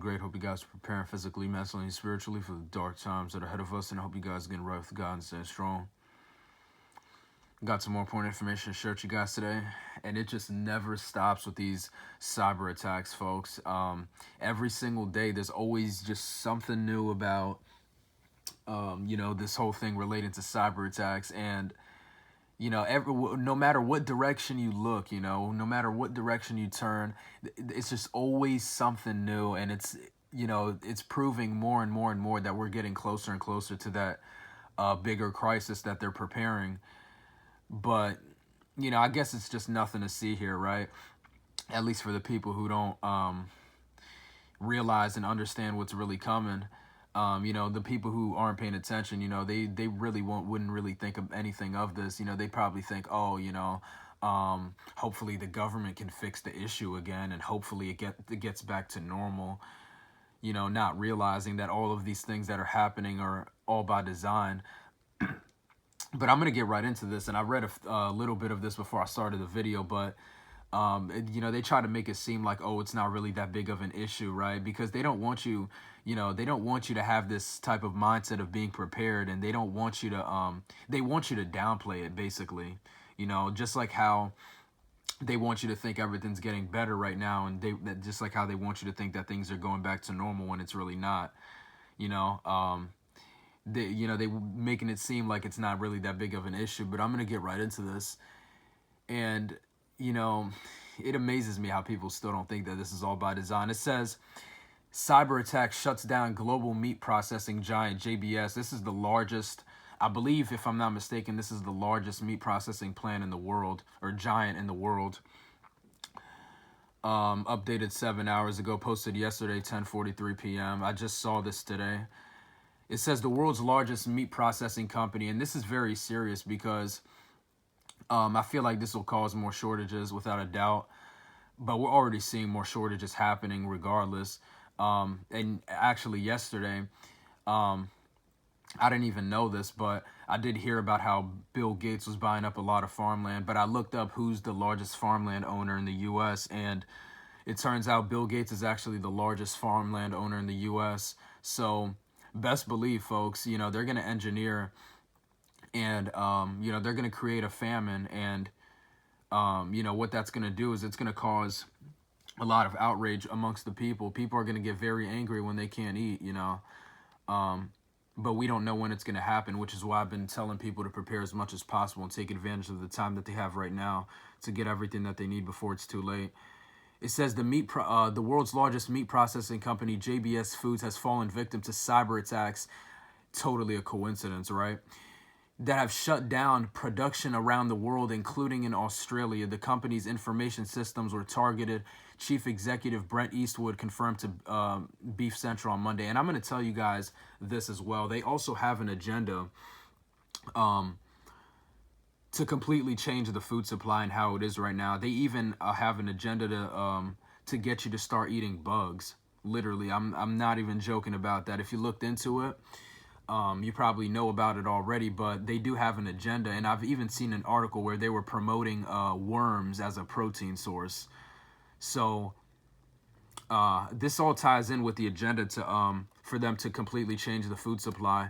great. Hope you guys are preparing physically, mentally, and spiritually for the dark times that are ahead of us. And I hope you guys are getting right with God and staying strong. Got some more important information to share with you guys today. And it just never stops with these cyber attacks, folks. Every single day, there's always just something new about, this whole thing related to cyber attacks. And no matter what direction you look, no matter what direction you turn, it's just always something new. And it's proving more and more and more that we're getting closer and closer to that bigger crisis that they're preparing. But, I guess it's just nothing to see here, right? At least for the people who don't realize and understand what's really coming. The people who aren't paying attention, they really wouldn't really think of anything of this. They probably think, hopefully the government can fix the issue again, and hopefully it gets back to normal. Not realizing that all of these things that are happening are all by design. But I'm going to get right into this, and I read a little bit of this before I started the video, but they try to make it seem like, it's not really that big of an issue, right? Because they don't want you, they don't want you to have this type of mindset of being prepared, and they don't want you to, they want you to downplay it, basically, just like how they want you to think everything's getting better right now, and just like how they want you to think that things are going back to normal when it's really not, they making it seem like it's not really that big of an issue. But I'm going to get right into this. And, it amazes me how people still don't think that this is all by design. It says, Cyberattack shuts down global meat processing giant JBS. This is the largest, I believe, if I'm not mistaken, this is the largest meat processing plant in the world, or giant in the world. Updated 7 hours ago, posted yesterday, 10:43 p.m. I just saw this today. It says the world's largest meat processing company, and this is very serious because I feel like this will cause more shortages without a doubt, but we're already seeing more shortages happening regardless. And actually yesterday, I didn't even know this, but I did hear about how Bill Gates was buying up a lot of farmland, but I looked up who's the largest farmland owner in the U.S., and it turns out Bill Gates is actually the largest farmland owner in the U.S., so best believe, folks, they're going to engineer and, they're going to create a famine. And, what that's going to do is it's going to cause a lot of outrage amongst the people. People are going to get very angry when they can't eat, but we don't know when it's going to happen, which is why I've been telling people to prepare as much as possible and take advantage of the time that they have right now to get everything that they need before it's too late. It says the world's largest meat processing company, JBS Foods, has fallen victim to cyber attacks. Totally a coincidence, right? That have shut down production around the world, including in Australia. The company's information systems were targeted. Chief Executive Brent Eastwood confirmed to Beef Central on Monday. And I'm going to tell you guys this as well. They also have an agenda to completely change the food supply and how it is right now. They even have an agenda to get you to start eating bugs. Literally, I'm not even joking about that. If you looked into it, you probably know about it already, but they do have an agenda. And I've even seen an article where they were promoting worms as a protein source. So this all ties in with the agenda to for them to completely change the food supply.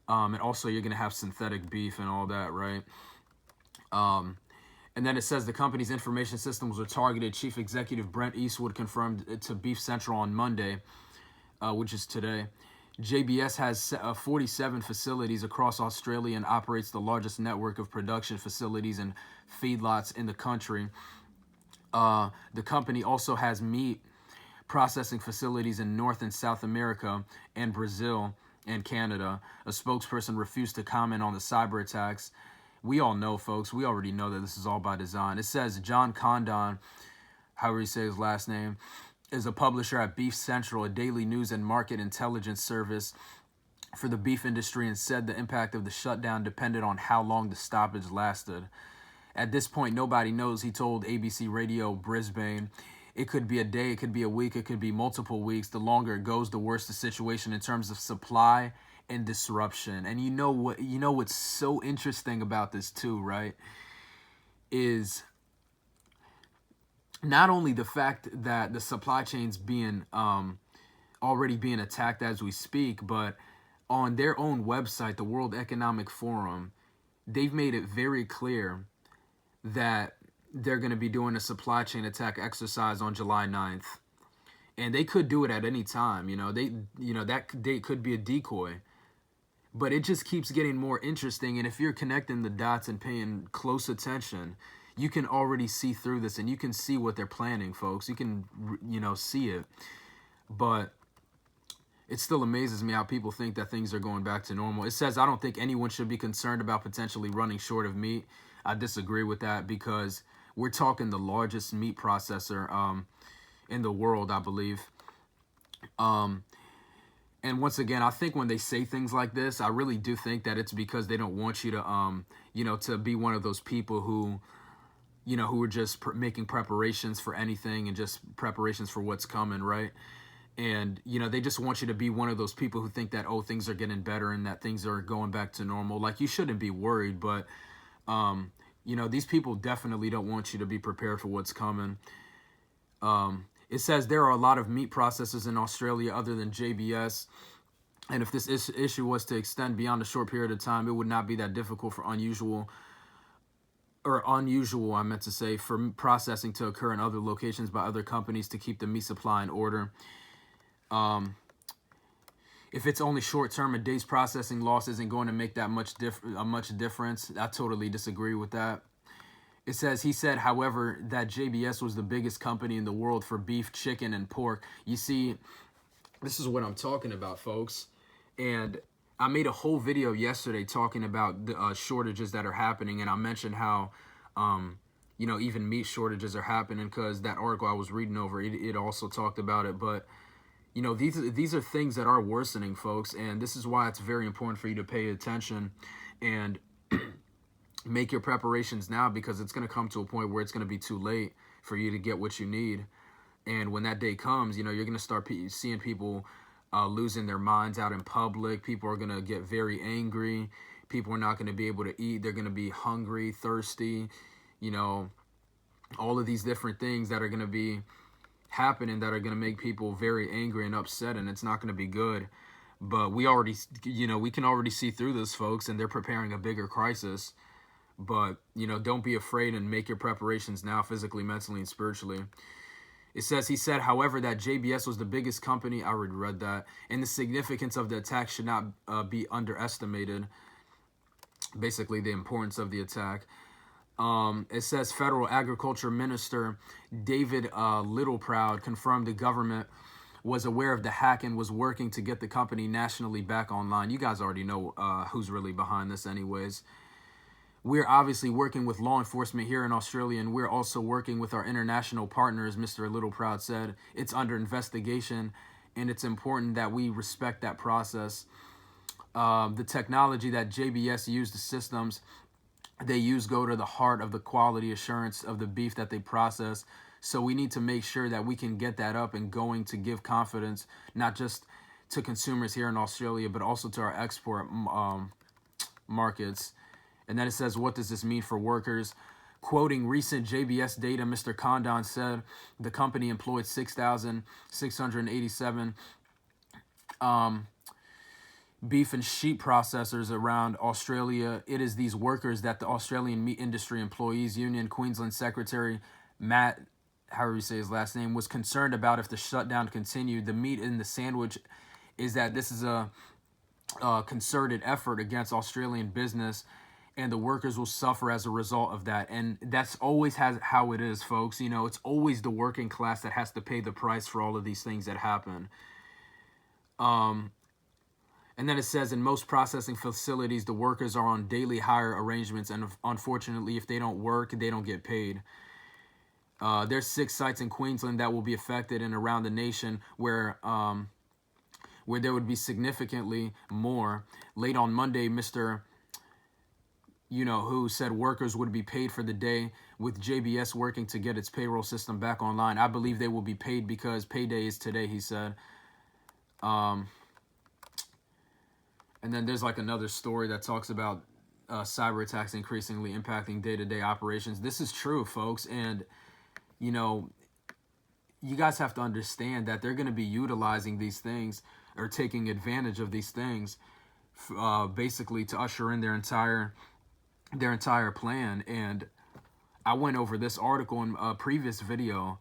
And also you're going to have synthetic beef and all that, right? And then it says the company's information systems were targeted. Chief Executive Brent Eastwood confirmed it to Beef Central on Monday, which is today. JBS has 47 facilities across Australia and operates the largest network of production facilities and feedlots in the country. The company also has meat processing facilities in North and South America and Brazil and Canada. A spokesperson refused to comment on the cyber attacks. We all know, folks, we already know that this is all by design. It says John Condon, however you say his last name, is a publisher at Beef Central, a daily news and market intelligence service for the beef industry, and said the impact of the shutdown depended on how long the stoppage lasted. At this point, nobody knows, he told ABC Radio Brisbane. It could be a day, it could be a week, it could be multiple weeks. The longer it goes, the worse the situation in terms of supply and disruption. And you know what's so interesting about this too, right? Is not only the fact that the supply chain's being already being attacked as we speak, but on their own website, the World Economic Forum, they've made it very clear that they're going to be doing a supply chain attack exercise on July 9th. And they could do it at any time. That date could be a decoy. But it just keeps getting more interesting. And if you're connecting the dots and paying close attention, you can already see through this, and you can see what they're planning, folks. You can, see it. But it still amazes me how people think that things are going back to normal. It says, I don't think anyone should be concerned about potentially running short of meat. I disagree with that, because we're talking the largest meat processor in the world, I believe. And once again, I think when they say things like this, I really do think that it's because they don't want you to, to be one of those people who, who are just making preparations for anything and just preparations for what's coming, right? And, they just want you to be one of those people who think that, oh, things are getting better and that things are going back to normal. Like, you shouldn't be worried, but, these people definitely don't want you to be prepared for what's coming. It says there are a lot of meat processors in Australia other than JBS. And if this issue was to extend beyond a short period of time, it would not be that difficult for unusual, I meant to say, for processing to occur in other locations by other companies to keep the meat supply in order. If it's only short term, a day's processing loss isn't going to make that much difference. I totally disagree with that. It says, he said, however, that JBS was the biggest company in the world for beef, chicken, and pork. You see, this is what I'm talking about, folks. And I made a whole video yesterday talking about the shortages that are happening. And I mentioned how, even meat shortages are happening, because that article I was reading over, it also talked about it. But, these are things that are worsening, folks. And this is why it's very important for you to pay attention and make your preparations now, because it's going to come to a point where it's going to be too late for you to get what you need. And when that day comes, you're going to start seeing people losing their minds out in public. People are going to get very angry. People are not going to be able to eat. They're going to be hungry, thirsty, all of these different things that are going to be happening that are going to make people very angry and upset, and it's not going to be good. But we already, we can already see through this, folks, and they're preparing a bigger crisis. But, don't be afraid and make your preparations now, physically, mentally, and spiritually. It says, he said, however, that JBS was the biggest company. I already read that. And the significance of the attack should not be underestimated. Basically, the importance of the attack. It says Federal Agriculture Minister David Littleproud confirmed the government was aware of the hack and was working to get the company nationally back online. You guys already know who's really behind this anyways. We're obviously working with law enforcement here in Australia, and we're also working with our international partners, Mr. Littleproud said. It's under investigation, and it's important that we respect that process. The technology that JBS used, the systems they use, go to the heart of the quality assurance of the beef that they process. So we need to make sure that we can get that up and going to give confidence, not just to consumers here in Australia, but also to our export markets. And then it says, what does this mean for workers? Quoting recent JBS data, Mr. Condon said the company employed 6,687 beef and sheep processors around Australia. It is these workers that the Australian Meat Industry Employees Union Queensland Secretary Matt, however you say his last name, was concerned about if the shutdown continued. The meat in the sandwich is that this is a concerted effort against Australian business, and the workers will suffer as a result of that. And that's always how it is, folks. It's always the working class that has to pay the price for all of these things that happen. And then it says, in most processing facilities, the workers are on daily hire arrangements, and unfortunately, if they don't work, they don't get paid. There's 6 sites in Queensland that will be affected, and around the nation where there would be significantly more. Late on Monday, Mr. Who said workers would be paid for the day, with JBS working to get its payroll system back online. I believe they will be paid because payday is today, he said. And then there's like another story that talks about cyber attacks increasingly impacting day-to-day operations. This is true, folks. And, you guys have to understand that they're going to be utilizing these things or taking advantage of these things, basically to usher in their entire plan. And I went over this article in a previous video,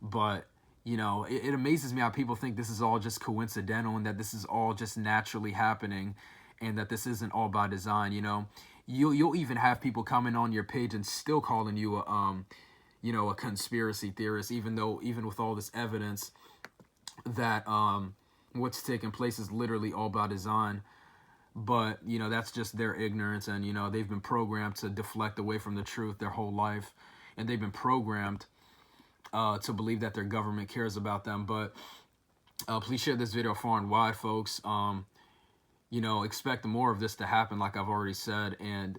but it amazes me how people think this is all just coincidental and that this is all just naturally happening, and that this isn't all by design. You'll even have people coming on your page and still calling you a conspiracy theorist, even with all this evidence that what's taking place is literally all by design. But that's just their ignorance, and they've been programmed to deflect away from the truth their whole life, and they've been programmed to believe that their government cares about them. But please share this video far and wide, folks. Expect more of this to happen, like I've already said. And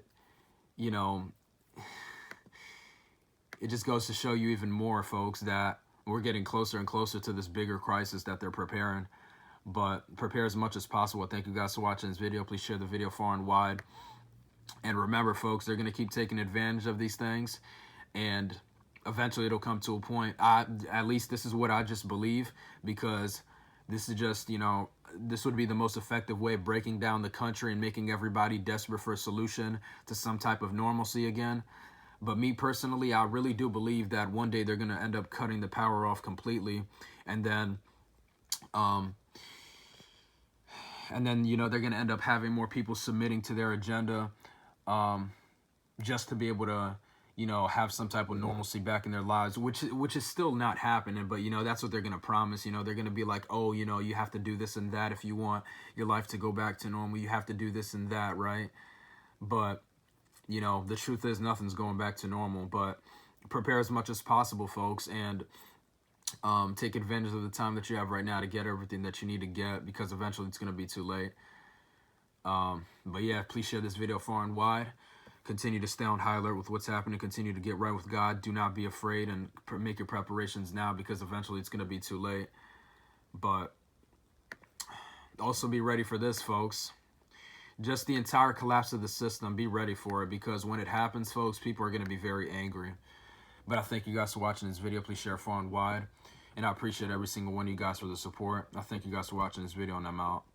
it just goes to show you even more, folks, that we're getting closer and closer to this bigger crisis that they're preparing. But prepare as much as possible. Thank you guys for watching this video. Please share the video far and wide. And remember, folks, they're going to keep taking advantage of these things, and eventually it'll come to a point. At least this is what I just believe, because this is just, this would be the most effective way of breaking down the country and making everybody desperate for a solution to some type of normalcy again. But me personally, I really do believe that one day they're going to end up cutting the power off completely, and then they're going to end up having more people submitting to their agenda, just to be able to have some type of normalcy back in their lives, which is still not happening. But that's what they're going to promise. They're going to be like, oh, you have to do this and that if you want your life to go back to normal. You have to do this and that, right? But the truth is nothing's going back to normal. But prepare as much as possible, folks, and take advantage of the time that you have right now to get everything that you need to get, because eventually it's going to be too late. But yeah, please share this video far and wide. Continue to stay on high alert with what's happening. Continue to get right with God. Do not be afraid, and make your preparations now, because eventually it's going to be too late. But also be ready for this, folks. Just the entire collapse of the system. Be ready for it, because when it happens, folks, people are going to be very angry. But I thank you guys for watching this video. Please share far and wide. And I appreciate every single one of you guys for the support. I thank you guys for watching this video, and I'm out.